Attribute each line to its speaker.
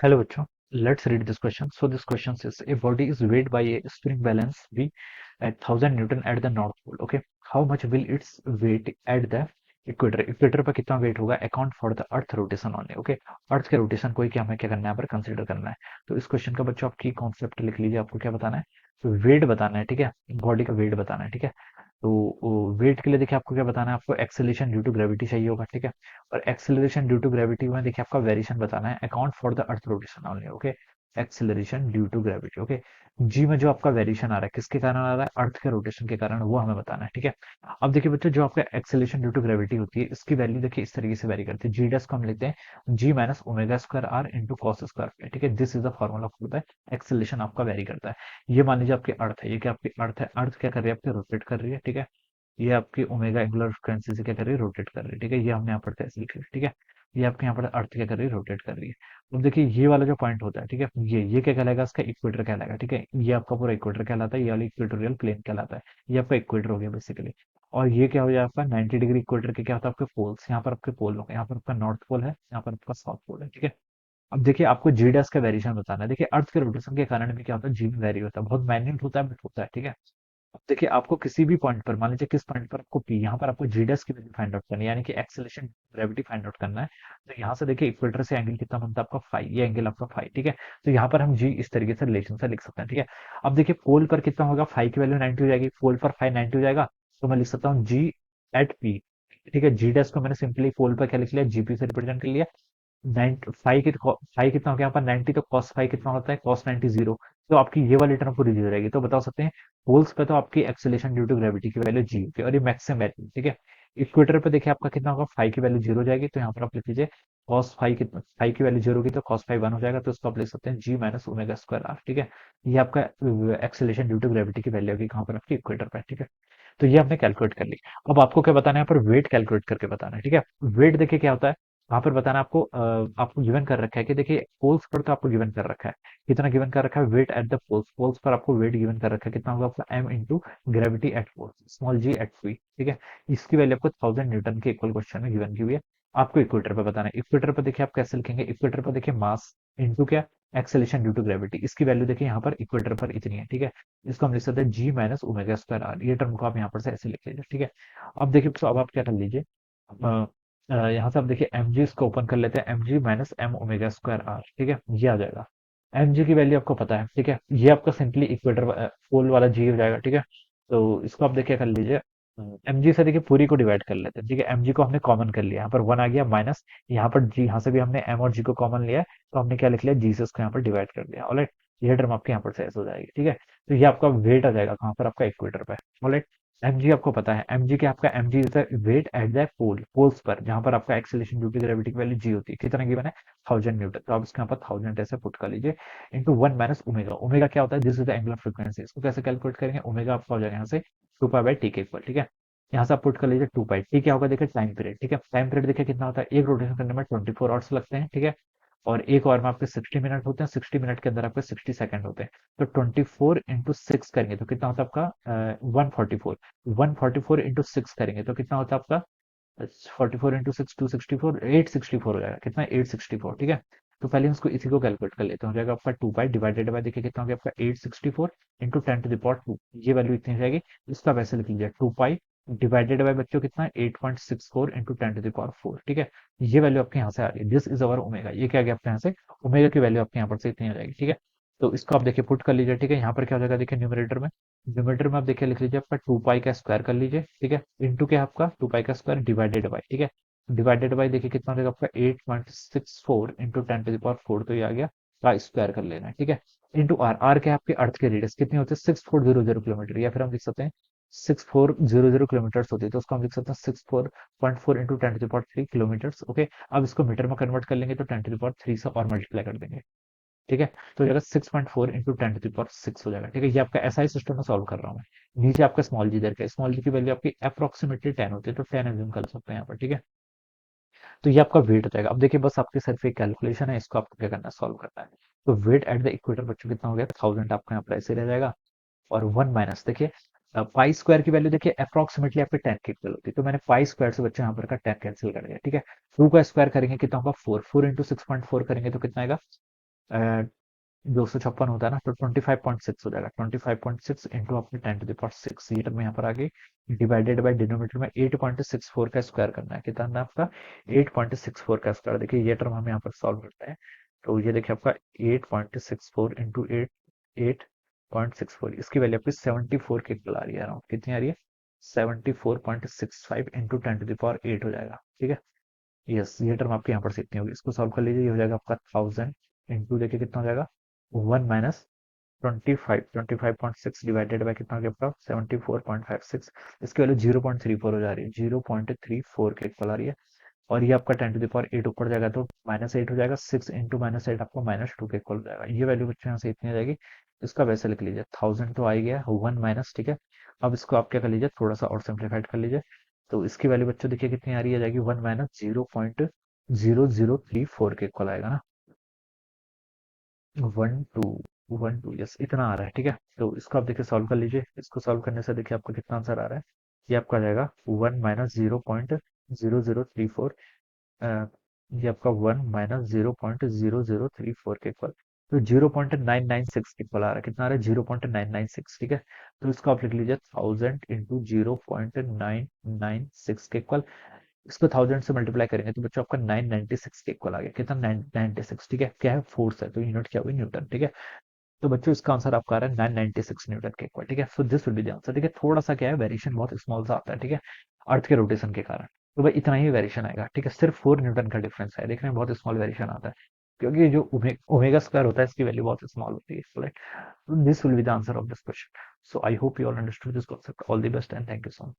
Speaker 1: Hello, bachcho. Let's read this question. So this question says a body is weighed by a spring balance V at 1000 Newton at the North Pole. Okay, how much will its weight at the equator equator पर कितना weight होगा account for the earth rotation only. Okay, earth के rotation को ही क्या हमें क्या करना है, यहाँ पर कंसीडर करना है। तो इस क्वेश्चन का बच्चों आपकी कॉन्सेप्ट लिख लीजिए, आपको क्या बताना है, वेट बताना है। ठीक है, बॉडी का वेट बताना है। ठीक है, तो वेट के लिए देखिए आपको क्या बताना है, आपको एक्सेलरेशन ड्यू टू ग्रेविटी चाहिए होगा। ठीक है, और एक्सेलरेशन ड्यू टू ग्रेविटी में देखिए आपका वेरिएशन बताना है, account for the earth rotation only. Okay, acceleration due to gravity. Okay, g में जो आपका वेरिएशन आ रहा है किसके कारण आ रहा है, अर्थ के रोटेशन के कारण, वो हमें बताना है। ठीक है, अब देखिए बच्चों, जो आपका एक्सेलरेशन ड्यू टू ग्रेविटी होती है इसकी वैल्यू देखिए इस तरीके से वेरी करती है, जी डैश को हम लेते हैं g minus omega square r into cos square. ठीक है, दिस इज द फॉर्मूला होता है, एक्सेलरेशन आपका वेरी करता है। ये मान लीजिए आपकी अर्थ है, ये क्या आपकी अर्थ है, अर्थ क्या कर रही है, आपकी रोटेट कर रही है। ठीक है, ये आपकी ओमेगा एंगुलर फ्रीक्वेंसी से क्या कर रही है, रोटेट कर रही है। ठीक है, ये हमने यहाँ पर ऐसे लिख लिया। ठीक है, ये आपके यहाँ पर अर्थ क्या कर रही है, रोटेट कर रही है। अब देखिए ये वाला जो पॉइंट होता है, ठीक है, ये क्या कहलाएगा, इसका इक्वेटर कहलाएगा। ठीक है, ये आपका पूरा इक्वेटर कहलाता है, ये वाला इक्वेटोरियल प्लेन कहलाता है, ये आपका इक्वेटर हो गया बेसिकली। और ये क्या हो जाएगा आपका 90 डिग्री इक्वेटर के क्या होता है, आपके पोल्स, यहाँ पर आपके पोल होंगे, यहाँ पर आपका नॉर्थ पोल है, यहाँ पर आपका साउथ पोल है। ठीक है, अब देखिए आपको जी डैश का वेरिएशन बताना है। देखिए अर्थ के रोटेशन के कारण भी क्या होता है, जी में वेरी होता है, बहुत माइन्यूट होता है बट होता है। ठीक है, अब देखिए आपको किसी भी पॉइंट पर, मान लीजिए किस पॉइंट पर आपको पी, यहाँ पर आपको जी डैश की वैल्यू फाइंड आउट करनी है, यानी कि एक्सेलरेशन ग्रेविटी फाइंड आउट करना है। तो यहाँ से देखिए इक्वेटर से एंगल कितना बनता है आपका फाइव, ये एंगल आपका फाइव। ठीक है, तो यहाँ पर हम जी इस तरीके से रिलेशन से लिख सकते हैं। ठीक है, अब देखिए पोल पर कितना होगा, फाइव की वैल्यू 90 हो जाएगी, पोल पर फाइव 90 हो जाएगा, तो मैं लिख सकता हूँ जी एट पी। ठीक है, जी डैश को मैंने सिंपली पोल पर क्या लिख लिया, जीपी से रिप्रेजेंट कर लिया। फाइव कितना हो गया यहाँ पर 90, तो कॉस फाइव कितना होता है, कॉस 90 जीरो। तो आपकी ये वाली टर्म पूरी जीरो रहेगी, तो बता सकते हैं पोल्स पे तो आपकी एक्सेलेरेशन ड्यू टू ग्रेविटी की वैल्यू जी होगी, और ये मैक्सिमम वैल्यू। ठीक है, इक्वेटर पे देखिए आपका कितना होगा, फाइव की वैल्यू जीरो हो जाएगी, तो यहाँ पर आप लिख लीजिए कॉस फाइव, कितना फाइव की वैल्यू जीरो होगी तो कॉस फाइव वन हो जाएगा, तो इसको आप लिख सकते हैं g minus omega square r. ठीक है, ये आपका एक्सेलेरेशन ड्यू टू ग्रेविटी की वैल्यू होगी कहाँ पर, आपकी इक्वेटर पे। ठीक है, तो ये हमने कैलकुलेट कर ली। अब आपको क्या बताना है, यहाँ पर वेट कैलकुलेट करके बताना है। ठीक है, वेट देखिए क्या होता है, वहां पर बताना आपको, आपको गिवन कर रखा है कि देखिए पोल्स पर तो आपको गिवन कर रखा है, कितना गिवन कर रखा है, weight at the poles, poles पर आपको वेट गिवन कर रखा है, कितना होगा आपका m into gravity at poles, small g at p. ठीक है, इसकी वैल्यू आपको 1000 न्यूटन के इक्वल क्वेश्चन में गिवन की हुई है। आपको इक्वेटर पे बताना है, इक्वेटर पर देखिए आप कैसे लिखेंगे, इक्वेटर पर देखिए मास इंटू क्या, एक्सेलेरेशन ड्यू टू ग्रेविटी, इसकी वैल्यू देखिए यहाँ पर इक्वेटर पर इतनी है। ठीक है, इसको हम लिख सकते हैं g minus omega square are, ये टर्म को आप यहाँ पर से ऐसे लिख लीजिए। ठीक है, अब देखिए तो अब आप क्या कर लीजिए, यहाँ से आप देखिए एम जी इसको ओपन कर लेते हैं, m g minus m omega square r. ठीक है, ये आ जाएगा, एम जी की वैल्यू आपको पता है। ठीक है, ये आपका सिंपली इक्वेटर पोल वाला जी हो जाएगा। ठीक है, तो इसको आप देखिए कर लीजिए, एम जी से देखिए पूरी को डिवाइड कर लेते हैं। ठीक है, एम जी को हमने कॉमन कर लिया, यहाँ पर वन आ गया माइनस, यहाँ पर जी, यहाँ से भी हमने एम और जी को कॉमन लिया है, तो हमने क्या लिख लिया, जी से इसको यहाँ पर डिवाइड कर दिया। ऑलराइट, ये टर्म आपके यहाँ पर से ऐसे हो जाएगी। ठीक है, तो ये आपका वेट आ जाएगा कहाँ पर, आपका इक्वेटर पे। ऑलराइट, एमजी आपको पता है, एमजी के आपका m g is the weight at the pole, poles पर जहां पर आपका एक्सेलरेशन ड्यू टू ग्रेविटी की वैल्यू जी होती है, कितना गिवन है, 1000 न्यूटन। तो आप इसके यहाँ पर 1000 ऐसे पुट कर लीजिए into one minus omega. Omega क्या होता है, this is the angular frequency, इसको कैसे कैलकुलेट करेंगे, ओमेगा आपका हो जाएगा यहाँ से 2 पाई बाई टी के इक्वल। ठीक है, यहाँ से आप पुट कर लीजिए 2 पाई, टी क्या होगा देखिए, टाइम पीरियड। ठीक है, टाइम पीरियड देखिए कितना होता है, एक रोटेशन करने में 24 आवर्स लगते हैं। ठीक है, और एक और में आपके 60 मिनट होते हैं, 60 मिनट के अंदर आपके 60 सेकंड होते हैं। तो 24 इंटू 6 करेंगे तो कितना होता है आपका 144, 144 इंटू सिक्स करेंगे तो कितना होता है आपका 44 इंटू सिक्स 264, 864 हो जाएगा, कितना 864। ठीक है, तो पहले इसको इसी को कैलकुलेट कर लेते हैं, हो जाएगा आपका 2 पाई डिवाइडेड बाय, देखिए कितना हो गया आपका 864 इंटू 10 टू द पावर 2, ये वैल्यू इतनी हो जाएगी। इसका वैसे लिख लीजिए 2 पाई डिवाइडेड बाय बच्चों कितना 8.64 इंटू 10 टू द पावर 4। ठीक है, ये वैल्यू आपके यहाँ से आ रही है, दिस इज अवर ओमेगा, ये क्या गया आपके यहाँ से, ओमेगा की वैल्यू आपके यहाँ पर से इतनी आ जाएगी। ठीक है, तो इसको आप देखिए पुट कर लीजिए। ठीक है, यहाँ पर क्या हो जाएगा देखिए न्यूमरेटर में, न्यूमरेटर में आप देखिए लिख लीजिए आपका 2 पाई का स्क्वायर कर लीजिए। ठीक है, इंटू क्या है आपका 2 पाई का स्क्वायर डिवाइडेड बाई। ठीक है, डिवाइडेड बाई देखिए कितना हो जाएगा आपका 8.64 इंटू 10 टू द पावर 4, तो ये आ गया, का स्क्वायर कर लेना है। ठीक है, इंटू आर, आर क्या है आपके अर्थ के रेडियस कितनी होती है, 6400 किलोमीटर, या फिर हम लिख सकते हैं 6400 किलोमीटर होती है, तो उसको हम लिख सकते हैं 64.4 into 10 to the power 3 kilometre. Okay, अब इसको मीटर में कन्वर्ट कर लेंगे तो 10 टू द पावर 3 से और मल्टीप्लाई कर देंगे। ठीक है, तो हो जाएगा 6.4 इंटू 10 टू द पावर 6 हो जाएगा। ठीक है, ये आपका ऐसा ही सिस्टम में सॉल्व कर रहा हूँ मैं। नीचे आपका स्मॉल जी दर का, स्मॉल जी की वैल्यू आपकी अप्रोक्सीमेटली 10 होती है, तो 10 एज्यूम कर सकते हैं यहाँ पर। ठीक है, तो ये आपका वेट हो जाएगा। अब देखिए बस आपके सिर्फ एक कैलकुलेशन है, इसको आपको क्या करना है, सॉल्व करना है। तो वेट एट द इक्वेटर बच्चों कितना हो गया, 1000 आपका यहाँ पर ऐसे रह जाएगा, और वन माइनस देखिए पाई स्क्वायर की वैल्यू देखिए अप्रोक्सीमेटली आपके 10 की इक्वल होती है, तो मैंने पाई स्क्वायर से बच्चों यहाँ पर का 10 कैंसिल कर दिया। ठीक है, 2 का स्क्वायर करेंगे कितना होगा 4, 4 इंटू 6.4 करेंगे तो कितना आएगा 256 होता है ना, तो 25.6 हो जाएगा। 25.6 इंटू अपने 10 to the power 6, ये टर्म यहाँ पर आ गई, डिवाइडेड बाय डिनोमिनेटर में 8.64 का स्क्वायर करना है। कितना है आपका? 8.64 का स्क्वायर। देखिए ये टर्म हम यहाँ पर सॉल्व करते हैं, तो ये देखिए आपका 8.64 इंटू 8.64, इसकी वैल्यू आपकी 74 के इक्वल आ रही है। अराउंड कितनी आ रही है? 74.65 इंटू 10 to the power 8 हो जाएगा। ठीक है, यस, ये टर्म आपके यहाँ पर से इतनी होगी। इसको सॉल्व कर लीजिए, ये हो जाएगा आपका 1000 इंटू, देखिए कितना हो जाएगा, 1 - 25, 25.6 डिवाइडेड बाय कितना हो गया आपका 74.56, इसकी वैल्यू 0.34 हो जा रही है, 0.34 के इक्वल आ रही है। और ये आपका 10 to the power 8 ऊपर जाएगा तो -8 हो जाएगा, 6 इंटू -8 आपको -2 के इक्वल हो जाएगा। ये वैल्यू बच्चों यहाँ से इतनी आ जाएगी। इसका वैसे लिख लीजिए, 1000 तो आ ही गया, 1 माइनस, ठीक है। अब इसको आप क्या कर लीजिए, थोड़ा सा और सिंप्लीफाइड कर लीजिए, तो इसकी वैल्यू बच्चों देखिए कितनी आ रही है, जाएगी 1 - 0.0034 के इक्वल आएगा ना, 1212, यस, इतना आ रहा है। ठीक है, तो इसको आप देखिए सॉल्व कर लीजिए, इसको सॉल्व करने से देखिए आपको कितना आंसर आ रहा है। ये आपका आ जाएगा 1 - 0.0034, ये आपका 1 - 0.0034 के इक्वल, तो 0.996 के इक्वल आ रहा है। कितना आ रहा है? 0.996। ठीक है, तो इसको आप लिख लीजिए 1000 इंटू 0.996 के इक्वल। इसको 1000 से मल्टीप्लाई करेंगे तो बच्चों आपका 996 के इक्वल आ गया। कितना? 996। ठीक है, क्या है? फोर्स है, तो यूनिट क्या हुई? न्यूटन। ठीक है, तो बच्चों इसका आंसर आपका आ रहा है 996 न्यूटन के इक्वल। ठीक है, so this will be the answer. ठीक है, थोड़ा सा क्या है, वेरिएशन बहुत स्मॉल सा आता है, ठीक है, अर्थ के रोटेशन के कारण, तो भाई इतना ही वेरिएशन आएगा। ठीक है, सिर्फ 4 न्यूटन का डिफरेंस है, देख रहे हैं, बहुत स्मॉल वेरिएशन आता है, क्योंकि जो ओमेगा स्क्वायर होता है इसकी वैल्यू बहुत स्मॉल होती है, right. So this will be the answer of this question. So I hope you all understood this concept. All the best and thank you so much.